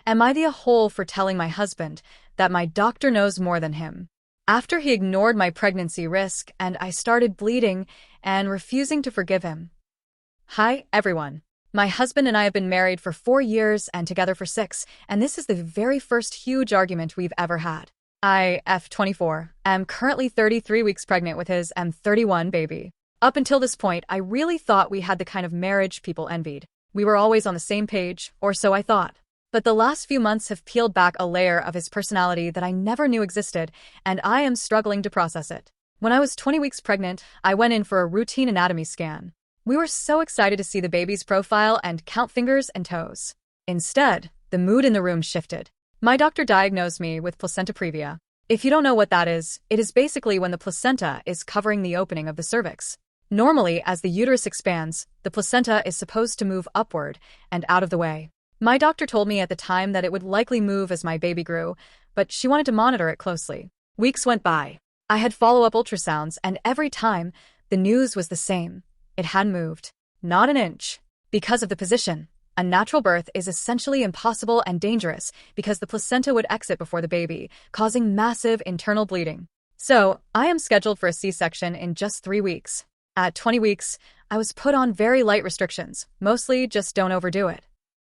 Am I the a-hole for telling my husband that my doctor knows more than him? After he ignored my pregnancy risk and I started bleeding and refusing to forgive him. Hi, everyone. My husband and I have been married for 4 years and together for 6, and this is the very first huge argument we've ever had. I, F24, am currently 33 weeks pregnant with his M31 baby. Up until this point, I really thought we had the kind of marriage people envied. We were always on the same page, or so I thought. But the last few months have peeled back a layer of his personality that I never knew existed, and I am struggling to process it. When I was 20 weeks pregnant, I went in for a routine anatomy scan. We were so excited to see the baby's profile and count fingers and toes. Instead, the mood in the room shifted. My doctor diagnosed me with placenta previa. If you don't know what that is, it is basically when the placenta is covering the opening of the cervix. Normally, as the uterus expands, the placenta is supposed to move upward and out of the way. My doctor told me at the time that it would likely move as my baby grew, but she wanted to monitor it closely. Weeks went by. I had follow-up ultrasounds, and every time, the news was the same. It hadn't moved. Not an inch. Because of the position, a natural birth is essentially impossible and dangerous because the placenta would exit before the baby, causing massive internal bleeding. So, I am scheduled for a C-section in just 3 weeks. At 20 weeks, I was put on very light restrictions, mostly just don't overdo it.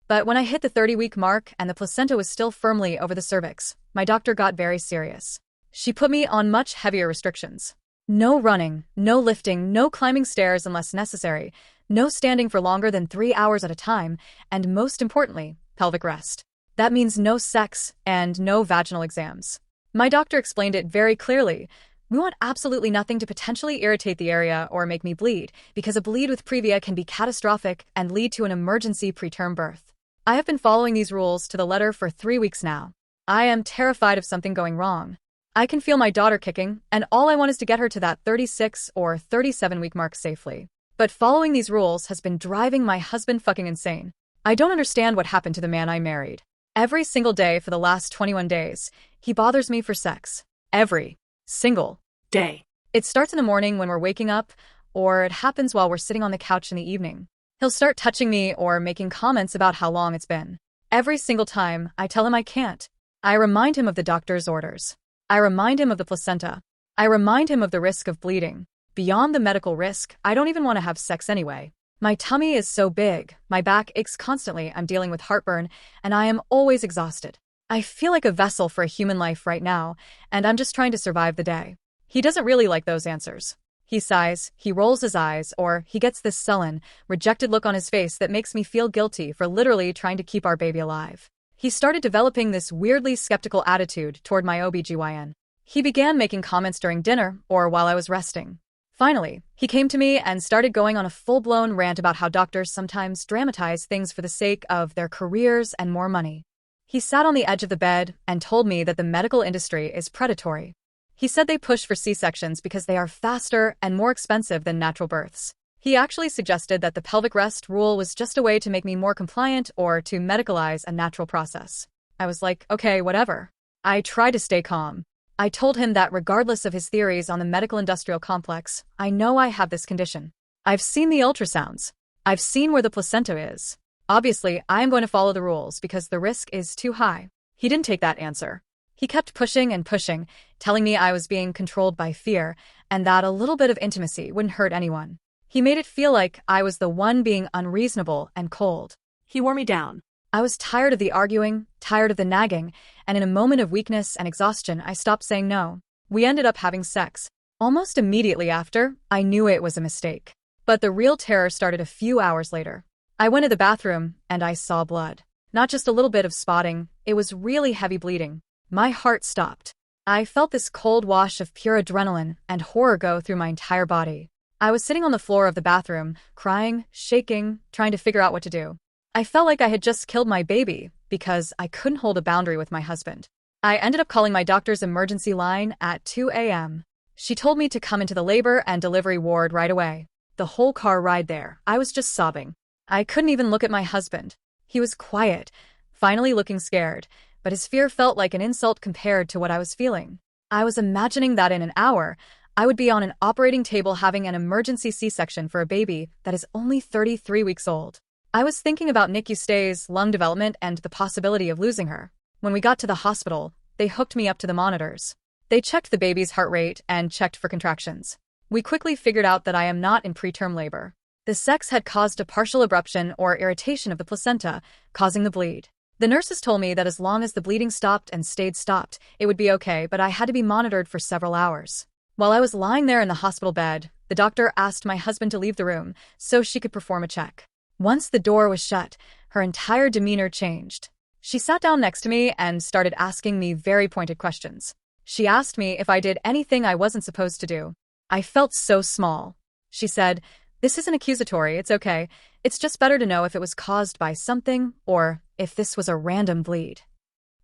But when I hit the 30-week mark and the placenta was still firmly over the cervix, my doctor got very serious. She put me on much heavier restrictions. No running, no lifting, no climbing stairs unless necessary, no standing for longer than 3 hours at a time, and most importantly, pelvic rest. That means no sex and no vaginal exams. My doctor explained it very clearly. We want absolutely nothing to potentially irritate the area or make me bleed, because a bleed with previa can be catastrophic and lead to an emergency preterm birth. I have been following these rules to the letter for 3 weeks now. I am terrified of something going wrong. I can feel my daughter kicking, and all I want is to get her to that 36 or 37-week mark safely. But following these rules has been driving my husband fucking insane. I don't understand what happened to the man I married. Every single day for the last 21 days, he bothers me for sex. Every single day. It starts in the morning when we're waking up, or it happens while we're sitting on the couch in the evening. He'll start touching me or making comments about how long it's been. Every single time, I tell him I can't. I remind him of the doctor's orders. I remind him of the placenta. I remind him of the risk of bleeding. Beyond the medical risk, I don't even want to have sex anyway. My tummy is so big, my back aches constantly, I'm dealing with heartburn, and I am always exhausted. I feel like a vessel for a human life right now, and I'm just trying to survive the day. He doesn't really like those answers. He sighs, he rolls his eyes, or he gets this sullen, rejected look on his face that makes me feel guilty for literally trying to keep our baby alive. He started developing this weirdly skeptical attitude toward my OBGYN. He began making comments during dinner or while I was resting. Finally, he came to me and started going on a full-blown rant about how doctors sometimes dramatize things for the sake of their careers and more money. He sat on the edge of the bed and told me that the medical industry is predatory. He said they push for C-sections because they are faster and more expensive than natural births. He actually suggested that the pelvic rest rule was just a way to make me more compliant or to medicalize a natural process. I was like, okay, whatever. I tried to stay calm. I told him that regardless of his theories on the medical-industrial complex, I know I have this condition. I've seen the ultrasounds. I've seen where the placenta is. Obviously, I am going to follow the rules because the risk is too high. He didn't take that answer. He kept pushing and pushing, telling me I was being controlled by fear and that a little bit of intimacy wouldn't hurt anyone. He made it feel like I was the one being unreasonable and cold. He wore me down. I was tired of the arguing, tired of the nagging, and in a moment of weakness and exhaustion, I stopped saying no. We ended up having sex. Almost immediately after, I knew it was a mistake. But the real terror started a few hours later. I went to the bathroom, and I saw blood. Not just a little bit of spotting, it was really heavy bleeding. My heart stopped. I felt this cold wash of pure adrenaline and horror go through my entire body. I was sitting on the floor of the bathroom, crying, shaking, trying to figure out what to do. I felt like I had just killed my baby because I couldn't hold a boundary with my husband. I ended up calling my doctor's emergency line at 2 a.m. She told me to come into the labor and delivery ward right away. The whole car ride there, I was just sobbing. I couldn't even look at my husband. He was quiet, finally looking scared, but his fear felt like an insult compared to what I was feeling. I was imagining that in an hour, I would be on an operating table having an emergency C-section for a baby that is only 33 weeks old. I was thinking about NICU stays, lung development, and the possibility of losing her. When we got to the hospital, they hooked me up to the monitors. They checked the baby's heart rate and checked for contractions. We quickly figured out that I am not in preterm labor. The sex had caused a partial abruption or irritation of the placenta, causing the bleed. The nurses told me that as long as the bleeding stopped and stayed stopped, it would be okay, but I had to be monitored for several hours. While I was lying there in the hospital bed, the doctor asked my husband to leave the room so she could perform a check. Once the door was shut, her entire demeanor changed. She sat down next to me and started asking me very pointed questions. She asked me if I did anything I wasn't supposed to do. I felt so small. She said, "This isn't accusatory, it's okay. It's just better to know if it was caused by something or if this was a random bleed."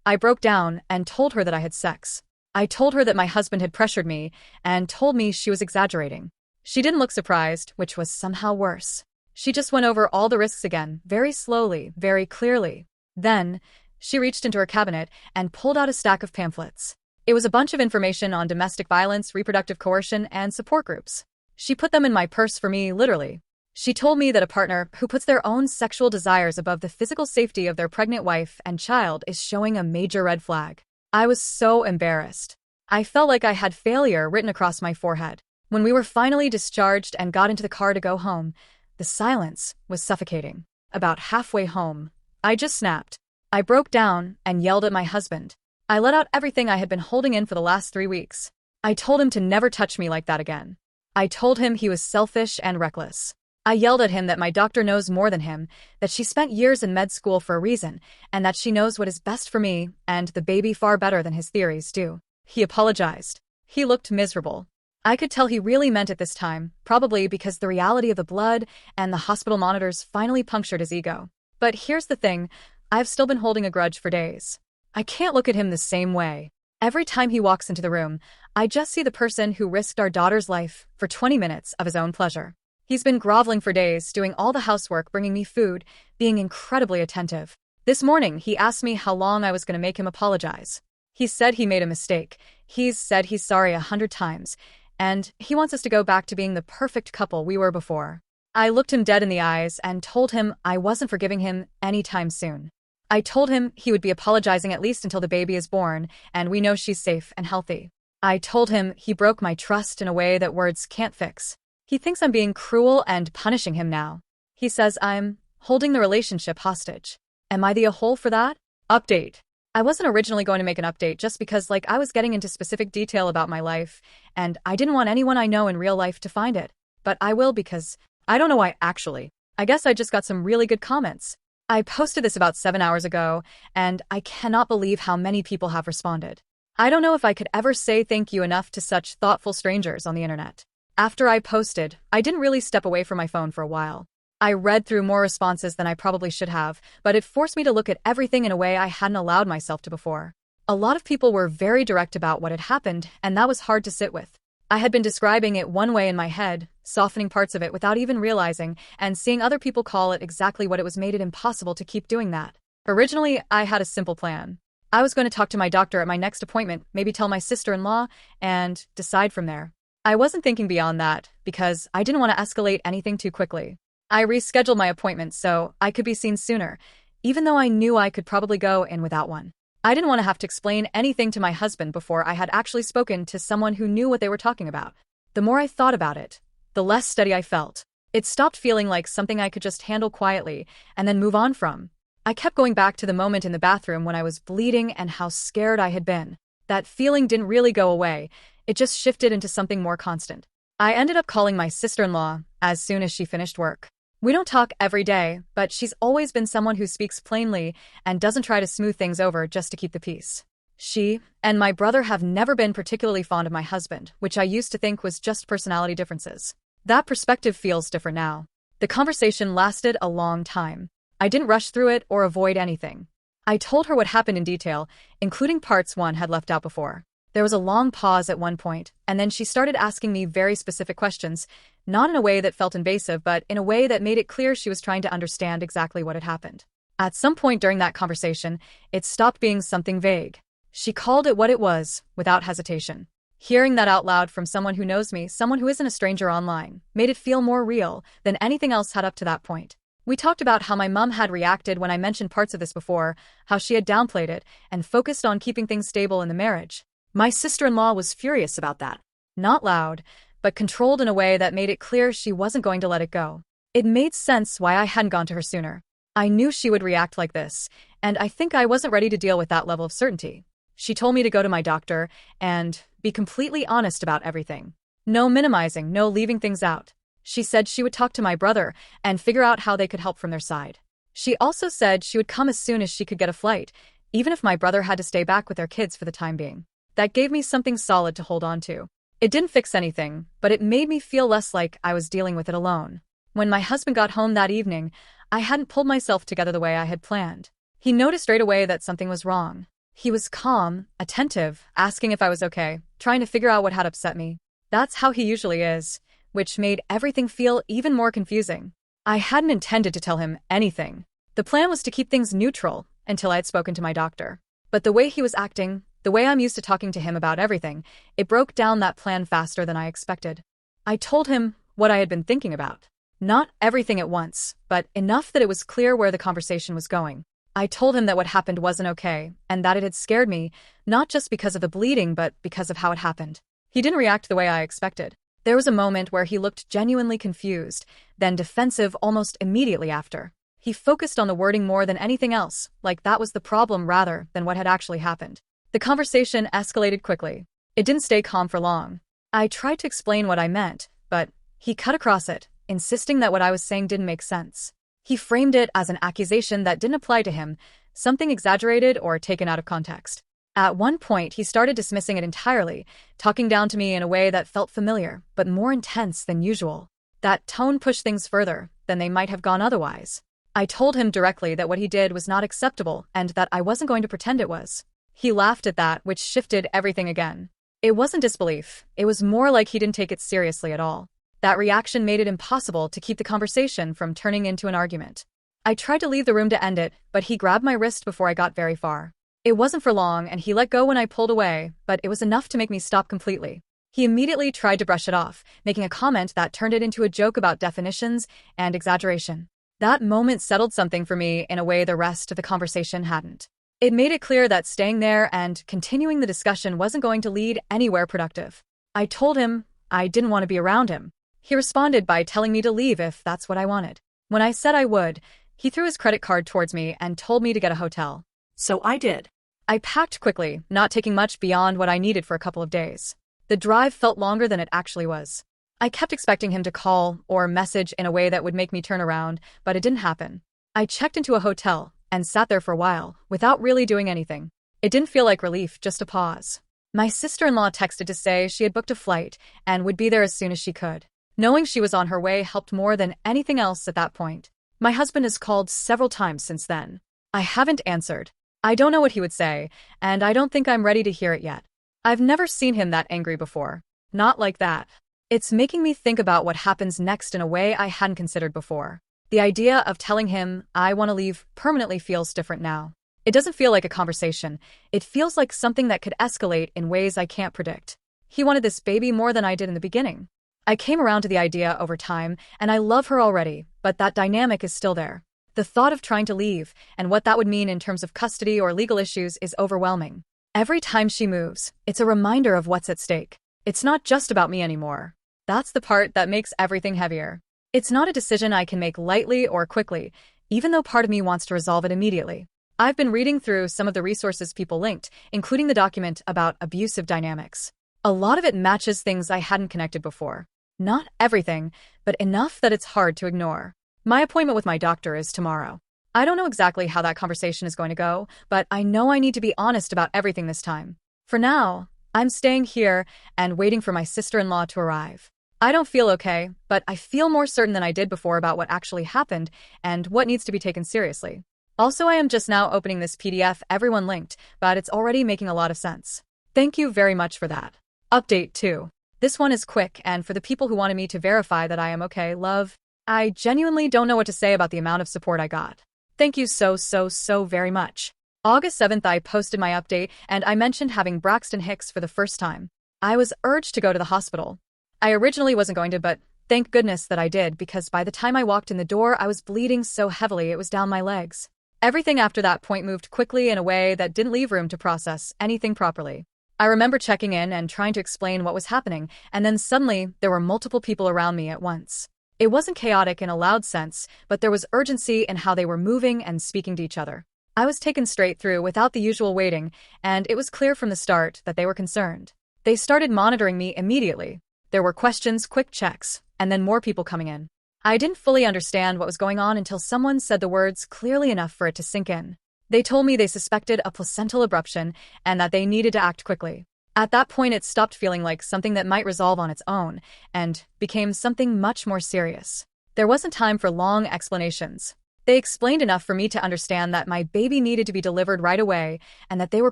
I broke down and told her that I had sex. I told her that my husband had pressured me and told me she was exaggerating. She didn't look surprised, which was somehow worse. She just went over all the risks again, very slowly, very clearly. Then, she reached into her cabinet and pulled out a stack of pamphlets. It was a bunch of information on domestic violence, reproductive coercion, and support groups. She put them in my purse for me, literally. She told me that a partner who puts their own sexual desires above the physical safety of their pregnant wife and child is showing a major red flag. I was so embarrassed. I felt like I had failure written across my forehead. When we were finally discharged and got into the car to go home, the silence was suffocating. About halfway home, I just snapped. I broke down and yelled at my husband. I let out everything I had been holding in for the last 3 weeks. I told him to never touch me like that again. I told him he was selfish and reckless. I yelled at him that my doctor knows more than him, that she spent years in med school for a reason, and that she knows what is best for me and the baby far better than his theories do. He apologized. He looked miserable. I could tell he really meant it this time, probably because the reality of the blood and the hospital monitors finally punctured his ego. But here's the thing, I've still been holding a grudge for days. I can't look at him the same way. Every time he walks into the room, I just see the person who risked our daughter's life for 20 minutes of his own pleasure. He's been groveling for days, doing all the housework, bringing me food, being incredibly attentive. This morning, he asked me how long I was going to make him apologize. He said he made a mistake. He's said he's sorry 100 times. And he wants us to go back to being the perfect couple we were before. I looked him dead in the eyes and told him I wasn't forgiving him anytime soon. I told him he would be apologizing at least until the baby is born and we know she's safe and healthy. I told him he broke my trust in a way that words can't fix. He thinks I'm being cruel and punishing him now. He says I'm holding the relationship hostage. Am I the a-hole for that? Update. I wasn't originally going to make an update just because I was getting into specific detail about my life, and I didn't want anyone I know in real life to find it. But I will because I don't know why actually. I guess I just got some really good comments. I posted this about 7 hours ago, and I cannot believe how many people have responded. I don't know if I could ever say thank you enough to such thoughtful strangers on the internet. After I posted, I didn't really step away from my phone for a while. I read through more responses than I probably should have, but it forced me to look at everything in a way I hadn't allowed myself to before. A lot of people were very direct about what had happened, and that was hard to sit with. I had been describing it one way in my head, softening parts of it without even realizing, and seeing other people call it exactly what it was made it impossible to keep doing that. Originally, I had a simple plan. I was going to talk to my doctor at my next appointment, maybe tell my sister-in-law, and decide from there. I wasn't thinking beyond that, because I didn't want to escalate anything too quickly. I rescheduled my appointment so I could be seen sooner, even though I knew I could probably go in without one. I didn't want to have to explain anything to my husband before I had actually spoken to someone who knew what they were talking about. The more I thought about it, the less steady I felt. It stopped feeling like something I could just handle quietly and then move on from. I kept going back to the moment in the bathroom when I was bleeding and how scared I had been. That feeling didn't really go away, it just shifted into something more constant. I ended up calling my sister-in-law as soon as she finished work. We don't talk every day, but she's always been someone who speaks plainly and doesn't try to smooth things over just to keep the peace. She and my brother have never been particularly fond of my husband, which I used to think was just personality differences. That perspective feels different now. The conversation lasted a long time. I didn't rush through it or avoid anything. I told her what happened in detail, including parts one had left out before. There was a long pause at one point, and then she started asking me very specific questions, not in a way that felt invasive, but in a way that made it clear she was trying to understand exactly what had happened. At some point during that conversation, it stopped being something vague. She called it what it was, without hesitation. Hearing that out loud from someone who knows me, someone who isn't a stranger online, made it feel more real than anything else had up to that point. We talked about how my mom had reacted when I mentioned parts of this before, how she had downplayed it and focused on keeping things stable in the marriage. My sister-in-law was furious about that. Not loud, but controlled in a way that made it clear she wasn't going to let it go. It made sense why I hadn't gone to her sooner. I knew she would react like this, and I think I wasn't ready to deal with that level of certainty. She told me to go to my doctor and be completely honest about everything. No minimizing, no leaving things out. She said she would talk to my brother and figure out how they could help from their side. She also said she would come as soon as she could get a flight, even if my brother had to stay back with their kids for the time being. That gave me something solid to hold on to. It didn't fix anything, but it made me feel less like I was dealing with it alone. When my husband got home that evening, I hadn't pulled myself together the way I had planned. He noticed right away that something was wrong. He was calm, attentive, asking if I was okay, trying to figure out what had upset me. That's how he usually is, which made everything feel even more confusing. I hadn't intended to tell him anything. The plan was to keep things neutral until I had spoken to my doctor. But the way he was acting, the way I'm used to talking to him about everything, it broke down that plan faster than I expected. I told him what I had been thinking about. Not everything at once, but enough that it was clear where the conversation was going. I told him that what happened wasn't okay, and that it had scared me, not just because of the bleeding but because of how it happened. He didn't react the way I expected. There was a moment where he looked genuinely confused, then defensive almost immediately after. He focused on the wording more than anything else, like that was the problem rather than what had actually happened. The conversation escalated quickly. It didn't stay calm for long. I tried to explain what I meant, but he cut across it, insisting that what I was saying didn't make sense. He framed it as an accusation that didn't apply to him, something exaggerated or taken out of context. At one point, he started dismissing it entirely, talking down to me in a way that felt familiar, but more intense than usual. That tone pushed things further than they might have gone otherwise. I told him directly that what he did was not acceptable and that I wasn't going to pretend it was. He laughed at that, which shifted everything again. It wasn't disbelief. It was more like he didn't take it seriously at all. That reaction made it impossible to keep the conversation from turning into an argument. I tried to leave the room to end it, but he grabbed my wrist before I got very far. It wasn't for long, and he let go when I pulled away, but it was enough to make me stop completely. He immediately tried to brush it off, making a comment that turned it into a joke about definitions and exaggeration. That moment settled something for me in a way the rest of the conversation hadn't. It made it clear that staying there and continuing the discussion wasn't going to lead anywhere productive. I told him I didn't want to be around him. He responded by telling me to leave if that's what I wanted. When I said I would, he threw his credit card towards me and told me to get a hotel. So I did. I packed quickly, not taking much beyond what I needed for a couple of days. The drive felt longer than it actually was. I kept expecting him to call or message in a way that would make me turn around, but it didn't happen. I checked into a hotel and sat there for a while, without really doing anything. It didn't feel like relief, just a pause. My sister-in-law texted to say she had booked a flight and would be there as soon as she could. Knowing she was on her way helped more than anything else at that point. My husband has called several times since then. I haven't answered. I don't know what he would say, and I don't think I'm ready to hear it yet. I've never seen him that angry before. Not like that. It's making me think about what happens next in a way I hadn't considered before. The idea of telling him I want to leave permanently feels different now. It doesn't feel like a conversation. It feels like something that could escalate in ways I can't predict. He wanted this baby more than I did in the beginning. I came around to the idea over time, and I love her already, but that dynamic is still there. The thought of trying to leave, and what that would mean in terms of custody or legal issues, is overwhelming. Every time she moves, it's a reminder of what's at stake. It's not just about me anymore. That's the part that makes everything heavier. It's not a decision I can make lightly or quickly, even though part of me wants to resolve it immediately. I've been reading through some of the resources people linked, including the document about abusive dynamics. A lot of it matches things I hadn't connected before. Not everything, but enough that it's hard to ignore. My appointment with my doctor is tomorrow. I don't know exactly how that conversation is going to go, but I know I need to be honest about everything this time. For now, I'm staying here and waiting for my sister-in-law to arrive. I don't feel okay, but I feel more certain than I did before about what actually happened and what needs to be taken seriously. Also, I am just now opening this PDF everyone linked, but it's already making a lot of sense. Thank you very much for that. Update 2. This one is quick, and for the people who wanted me to verify that I am okay, love. I genuinely don't know what to say about the amount of support I got. Thank you so very much. August 7th, I posted my update, and I mentioned having Braxton Hicks for the first time. I was urged to go to the hospital. I originally wasn't going to, but Thank goodness that I did, because by the time I walked in the door, I was bleeding so heavily it was down my legs. Everything after that point moved quickly in a way that didn't leave room to process anything properly. I remember checking in and trying to explain what was happening, and then suddenly there were multiple people around me at once. It wasn't chaotic in a loud sense, but there was urgency in how they were moving and speaking to each other. I was taken straight through without the usual waiting, and it was clear from the start that they were concerned. They started monitoring me immediately. There were questions, quick checks, and then more people coming in. I didn't fully understand what was going on until someone said the words clearly enough for it to sink in. They told me they suspected a placental abruption and that they needed to act quickly. At that point, it stopped feeling like something that might resolve on its own and became something much more serious. There wasn't time for long explanations. They explained enough for me to understand that my baby needed to be delivered right away and that they were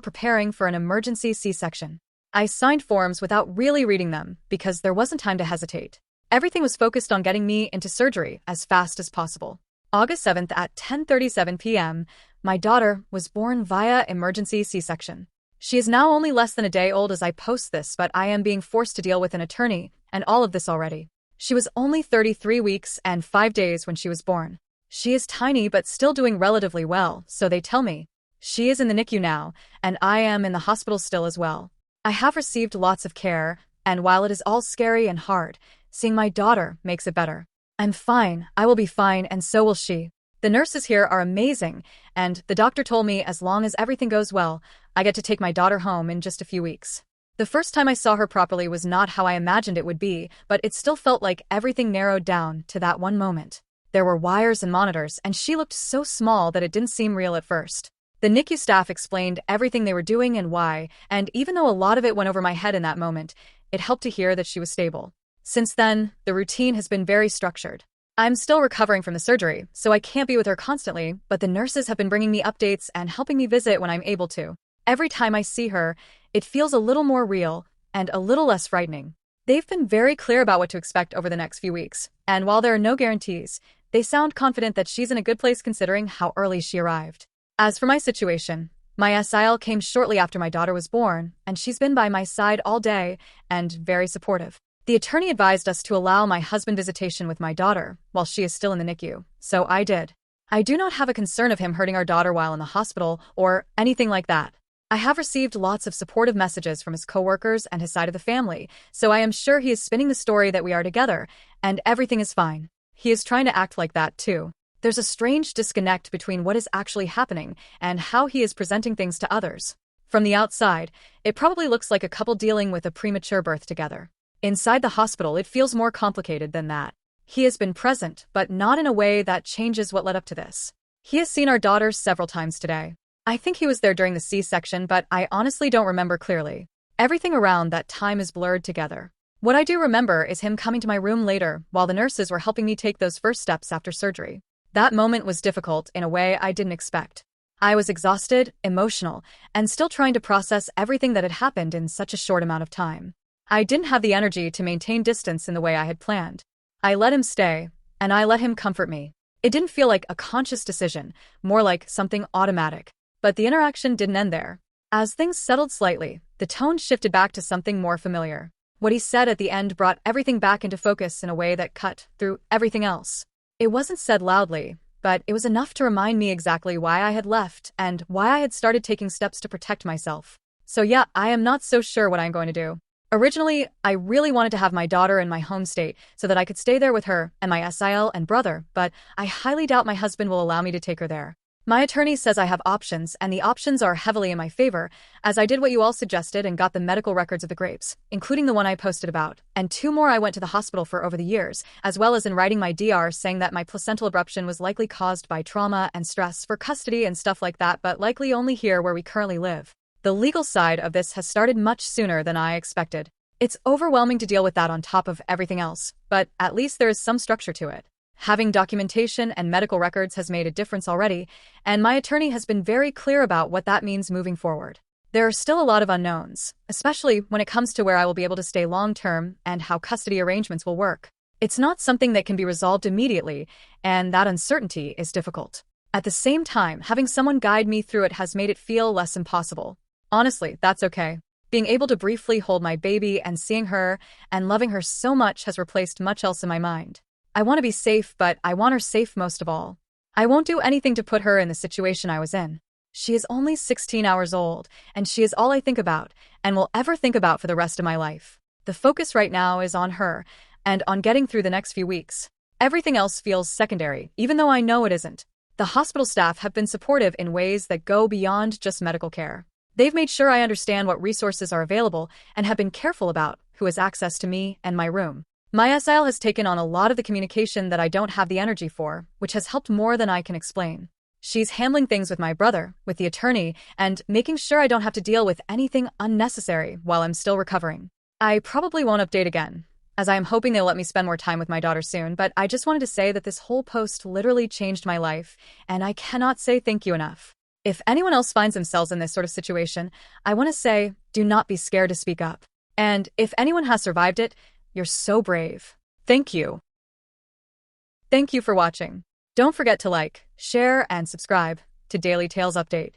preparing for an emergency C-section. I signed forms without really reading them because there wasn't time to hesitate. Everything was focused on getting me into surgery as fast as possible. August 7th at 10:37 p.m., my daughter was born via emergency C-section. She is now only less than a day old as I post this, but I am being forced to deal with an attorney and all of this already. She was only 33 weeks and 5 days when she was born. She is tiny but still doing relatively well, so they tell me. She is in the NICU now, and I am in the hospital still as well. I have received lots of care, and while it is all scary and hard, seeing my daughter makes it better. I'm fine, I will be fine, and so will she. The nurses here are amazing, and the doctor told me as long as everything goes well, I get to take my daughter home in just a few weeks. The first time I saw her properly was not how I imagined it would be, but it still felt like everything narrowed down to that one moment. There were wires and monitors, and she looked so small that it didn't seem real at first. The NICU staff explained everything they were doing and why, and even though a lot of it went over my head in that moment, it helped to hear that she was stable. Since then, the routine has been very structured. I'm still recovering from the surgery, so I can't be with her constantly, but the nurses have been bringing me updates and helping me visit when I'm able to. Every time I see her, it feels a little more real and a little less frightening. They've been very clear about what to expect over the next few weeks, and while there are no guarantees, they sound confident that she's in a good place considering how early she arrived. As for my situation, my SIL came shortly after my daughter was born, and she's been by my side all day and very supportive. The attorney advised us to allow my husband visitation with my daughter while she is still in the NICU, so I did. I do not have a concern of him hurting our daughter while in the hospital or anything like that. I have received lots of supportive messages from his coworkers and his side of the family, so I am sure he is spinning the story that we are together, and everything is fine. He is trying to act like that too. There's a strange disconnect between what is actually happening and how he is presenting things to others. From the outside, it probably looks like a couple dealing with a premature birth together. Inside the hospital, it feels more complicated than that. He has been present, but not in a way that changes what led up to this. He has seen our daughter several times today. I think he was there during the C-section, but I honestly don't remember clearly. Everything around that time is blurred together. What I do remember is him coming to my room later while the nurses were helping me take those first steps after surgery. That moment was difficult in a way I didn't expect. I was exhausted, emotional, and still trying to process everything that had happened in such a short amount of time. I didn't have the energy to maintain distance in the way I had planned. I let him stay, and I let him comfort me. It didn't feel like a conscious decision, more like something automatic. But the interaction didn't end there. As things settled slightly, the tone shifted back to something more familiar. What he said at the end brought everything back into focus in a way that cut through everything else. It wasn't said loudly, but it was enough to remind me exactly why I had left and why I had started taking steps to protect myself. So yeah, I am not so sure what I'm going to do. Originally, I really wanted to have my daughter in my home state so that I could stay there with her and my SIL and brother, but I highly doubt my husband will allow me to take her there. My attorney says I have options, and the options are heavily in my favor, as I did what you all suggested and got the medical records of the grapes, including the one I posted about, and 2 more I went to the hospital for over the years, as well as in writing my DR saying that my placental abruption was likely caused by trauma and stress for custody and stuff like that, but likely only here where we currently live. The legal side of this has started much sooner than I expected. It's overwhelming to deal with that on top of everything else, but at least there is some structure to it. Having documentation and medical records has made a difference already, and my attorney has been very clear about what that means moving forward. There are still a lot of unknowns, especially when it comes to where I will be able to stay long-term and how custody arrangements will work. It's not something that can be resolved immediately, and that uncertainty is difficult. At the same time, having someone guide me through it has made it feel less impossible. Honestly, that's okay. Being able to briefly hold my baby and seeing her and loving her so much has replaced much else in my mind. I want to be safe, but I want her safe most of all. I won't do anything to put her in the situation I was in. She is only 16 hours old, and she is all I think about and will ever think about for the rest of my life. The focus right now is on her and on getting through the next few weeks. Everything else feels secondary, even though I know it isn't. The hospital staff have been supportive in ways that go beyond just medical care. They've made sure I understand what resources are available and have been careful about who has access to me and my room. My SIL has taken on a lot of the communication that I don't have the energy for, which has helped more than I can explain. She's handling things with my brother, with the attorney, and making sure I don't have to deal with anything unnecessary while I'm still recovering. I probably won't update again, as I am hoping they'll let me spend more time with my daughter soon, but I just wanted to say that this whole post literally changed my life, and I cannot say thank you enough. If anyone else finds themselves in this sort of situation, I want to say, do not be scared to speak up. And if anyone has survived it, you're so brave. Thank you. Thank you for watching. Don't forget to like, share, and subscribe to Daily Tales Update.